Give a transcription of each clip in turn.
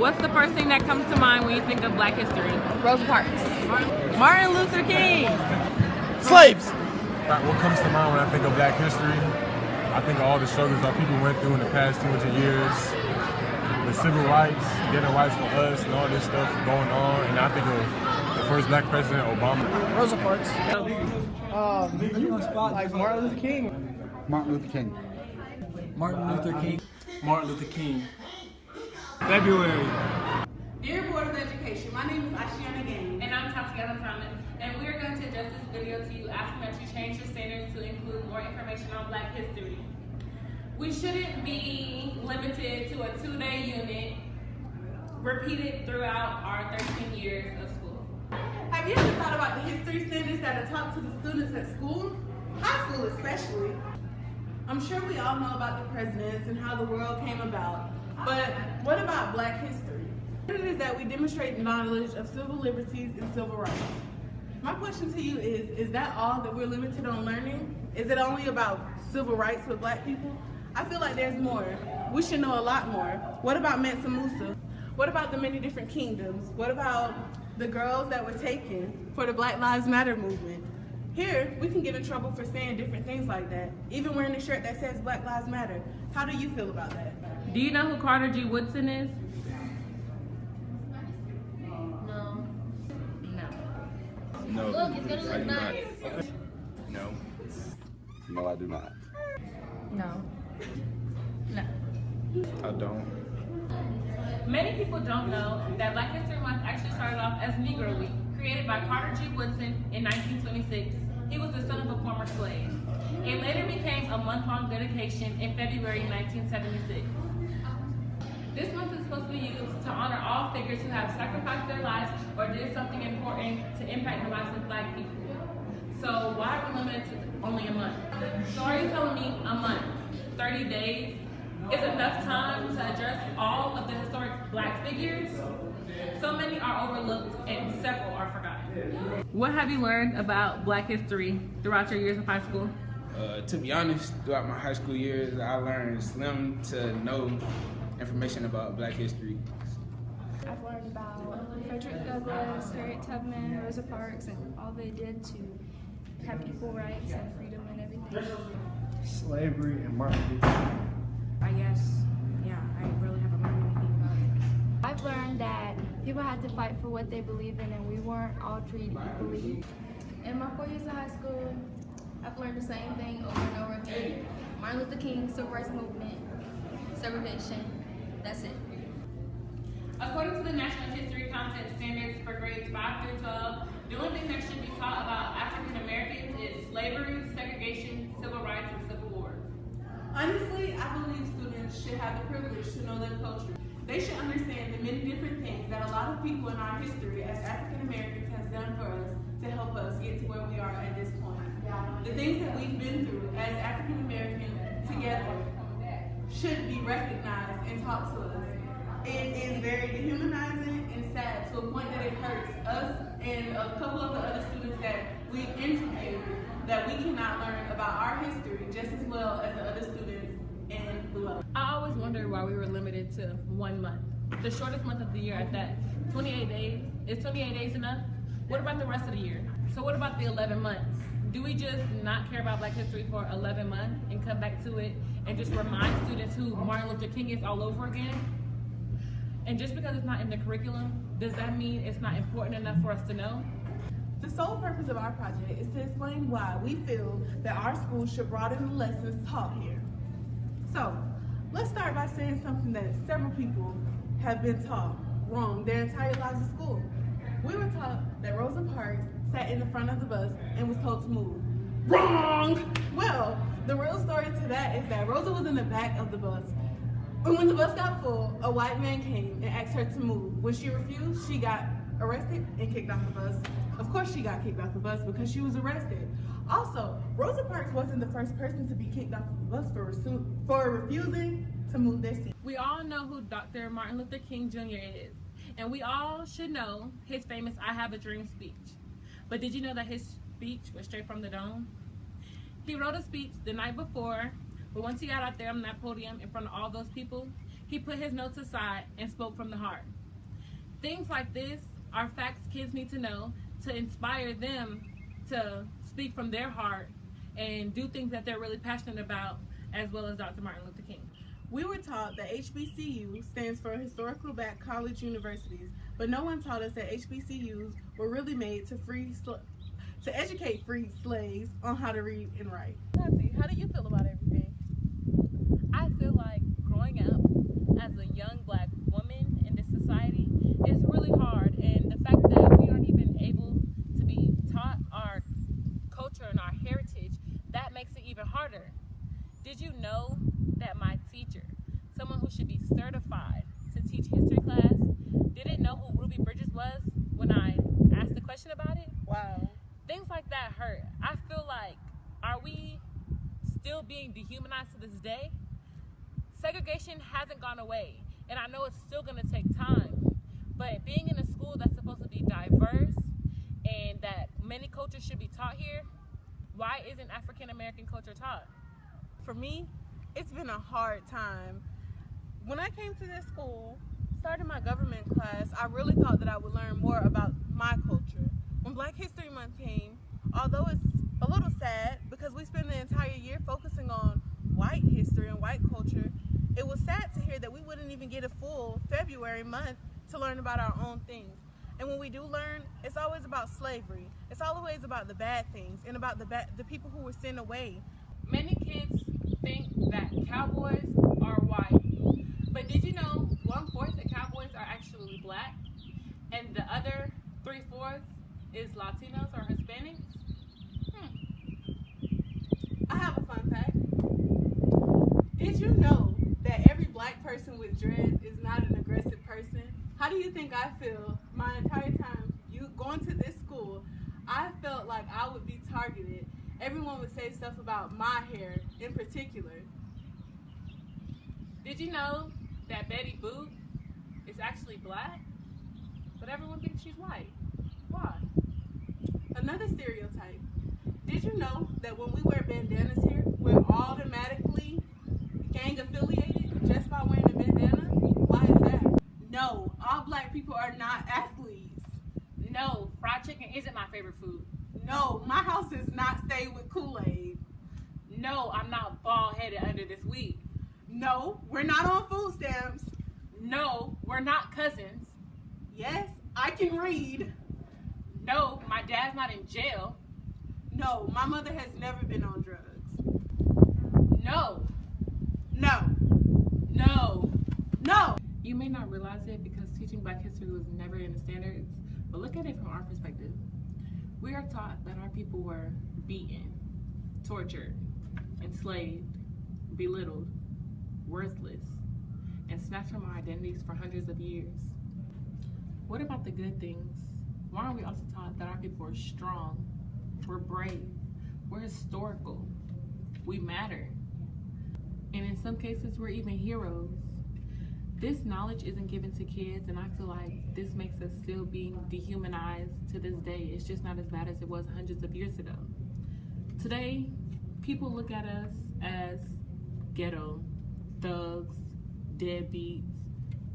What's the first thing that comes to mind when you think of Black history? Rosa Parks. Martin Luther King. Slaves. What comes to mind when I think of Black history? I think of all the struggles our people went through in the past 200 years, the civil rights, getting rights for us, and all this stuff going on. And I think of the first Black president, Obama. Rosa Parks. Like Martin Luther King. Martin Luther King. Martin Luther King. Martin Luther King. February. Dear Board of Education, my name is Ishuenna And I'm Tatianna, and we are going to address this video to you asking that you change your standards to include more information on Black history. We shouldn't be limited to a 2-day unit repeated throughout our 13 years of school. Have you ever thought about the history standards that are taught to the students at school? High school especially. I'm sure we all know about the presidents and how the world came about, but what about Black history? It is that we demonstrate knowledge of civil liberties and civil rights. My question to you is that all that we're limited on learning? Is it only about civil rights with Black people? I feel like there's more. We should know a lot more. What about Mansa Musa? What about the many different kingdoms? What about the girls that were taken for the Black Lives Matter movement? Here, we can get in trouble for saying different things like that, even wearing a shirt that says Black Lives Matter. How do you feel about that? Do you know who Carter G. Woodson is? No. Look, it's gonna look nice. No. No, I do not. No. I don't. Many people don't know that Black History Month actually started off as Negro Week, created by Carter G. Woodson in 1926. He was the son of a former slave. It later became a month-long dedication in February 1976. This month is supposed to be used to honor all figures who have sacrificed their lives or did something important to impact the lives of Black people. So why are we limited to only a month? So are you telling me a month, 30 days, is enough time to address all of the historic Black figures? So many are overlooked and several are forgotten. What have you learned about Black history throughout your years of high school? To be honest, throughout my high school years, I learned slim to no information about Black history. I've learned about Frederick Douglass, Harriet Tubman, Rosa Parks, and all they did to have equal rights and freedom and everything. Slavery and Martin Luther King. I guess, yeah, I really haven't learned anything about it. I've learned that people had to fight for what they believe in, and we weren't all treated equally. In my 4 years of high school, I've learned the same thing over and over again. Martin Luther King, Civil Rights Movement, segregation, that's it. According to the National History Content Standards for grades 5 through 12, the only thing that should be taught about African Americans is slavery, segregation, civil rights, and civil wars. Honestly, I believe students should have the privilege to know their culture. They should understand the many different things that a lot of people in our history as African Americans has done for us to help us get to where we are at this point. The things that we've been through as African Americans together should be recognized and taught to us. It is very dehumanizing and sad to a point that it hurts us and a couple of the other students that we've interviewed that we cannot learn about our history just as well as the other students in below. I always wondered why we were limited to 1 month. The shortest month of the year at that, 28 days. Is 28 days enough? What about the rest of the year? So what about the 11 months? Do we just not care about Black history for 11 months and come back to it and just remind students who Martin Luther King is all over again? And just because it's not in the curriculum, does that mean it's not important enough for us to know? The sole purpose of our project is to explain why we feel that our school should broaden the lessons taught here. So, let's start by saying something that several people have been taught wrong their entire lives at school. We were taught that Rosa Parks sat in the front of the bus and was told to move. Wrong! Well, the real story to that is that Rosa was in the back of the bus. And when the bus got full, a white man came and asked her to move. When she refused, she got arrested and kicked off the bus. Of course she got kicked off the bus because she was arrested. Also, Rosa Parks wasn't the first person to be kicked off the bus for refusing to move their seat. We all know who Dr. Martin Luther King Jr. is, and we all should know his famous I Have a Dream speech. But did you know that his speech was straight from the dome? He wrote a speech the night before, but once he got out there on that podium in front of all those people, He put his notes aside and spoke from the heart. Things like this are facts kids need to know to inspire them to speak from their heart and do things that they're really passionate about, as well as Dr. Martin Luther King. We were taught that HBCU stands for Historical Black College Universities, but no one taught us that HBCUs were really made to educate freed slaves on how to read and write. Tati, how do you feel about everything? I feel like growing up as a young black woman in this society is really hard, and the fact that we aren't even able to be taught our culture and our heritage, that makes it even harder. Did you know that my teacher, someone who should be certified to teach history class, didn't know who Ruby Bridges was when I asked the question about it? Wow. Things like that hurt. I feel like, are we still being dehumanized to this day? Segregation hasn't gone away, and I know it's still going to take time, but being in a school that's supposed to be diverse and that many cultures should be taught here, why isn't African American culture taught? For me, it's been a hard time. When I came to this school, starting my government class, I really thought that I would learn more about my culture. When Black History Month came, although it's a little sad because we spend the entire year focusing on white history and white culture, it was sad to hear that we wouldn't even get a full February month to learn about our own things. And when we do learn, it's always about slavery. It's always about the bad things and about the people who were sent away. Many kids think that cowboys are white, but did you know 1/4 of cowboys are actually black, and the other 3/4 is Latinos or Hispanics? I have a fun fact. Did you know that every black person with dreads is not an aggressive person? How do you think I feel my entire time going to this school? I felt like I would be targeted. Everyone would say stuff about my hair in particular. Did you know that Betty Boop is actually black, but everyone thinks she's white? Why? Another stereotype. Did you know that when we wear bandanas here, we're automatically gang affiliated just by wearing a bandana? Why is that? No, all black people are not athletes. No, fried chicken isn't my favorite food. No, my house does not stay with Kool-Aid. No, I'm not bald-headed under this wig. No, we're not on food stamps. No, we're not cousins. Yes, I can read. No, my dad's not in jail. No, my mother has never been on drugs. No. No. No. No. You may not realize it because teaching Black history was never in the standards, but look at it from our perspective. We are taught that our people were beaten, tortured, enslaved, belittled, worthless, and snatched from our identities for hundreds of years. What about the good things? Why aren't we also taught that our people are strong, we're brave, we're historical, we matter, and in some cases we're even heroes? This knowledge isn't given to kids, and I feel like this makes us still being dehumanized to this day. It's just not as bad as it was hundreds of years ago. Today, people look at us as ghetto, thugs, deadbeats,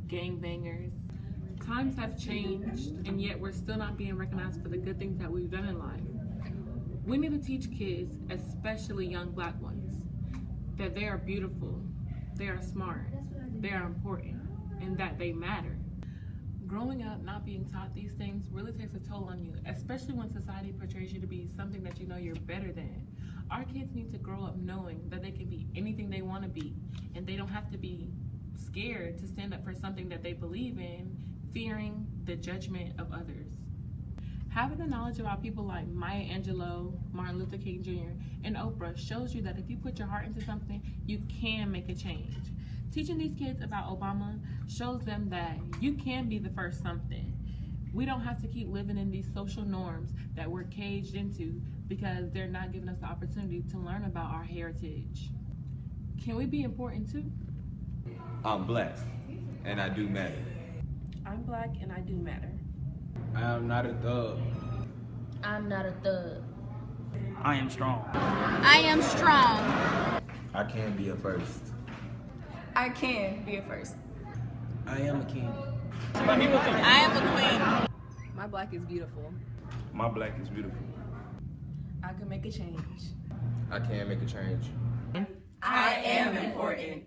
gangbangers. Times have changed, and yet we're still not being recognized for the good things that we've done in life. We need to teach kids, especially young black ones, that they are beautiful, they are smart, they are important, and that they matter. Growing up not being taught these things really takes a toll on you, especially when society portrays you to be something that you know you're better than. Our kids need to grow up knowing that they can be anything they want to be, and they don't have to be scared to stand up for something that they believe in, fearing the judgment of others. Having the knowledge about people like Maya Angelou, Martin Luther King Jr., and Oprah shows you that if you put your heart into something, you can make a change. Teaching these kids about Obama shows them that you can be the first something. We don't have to keep living in these social norms that we're caged into because they're not giving us the opportunity to learn about our heritage. Can we be important too? I'm black, and I do matter. I'm black and I do matter. I am not a thug. I'm not a thug. I am strong. I am strong. I can be a first. I can be a first. I am a king. I am a queen. My black is beautiful. My black is beautiful. I can make a change. I can make a change. I am important.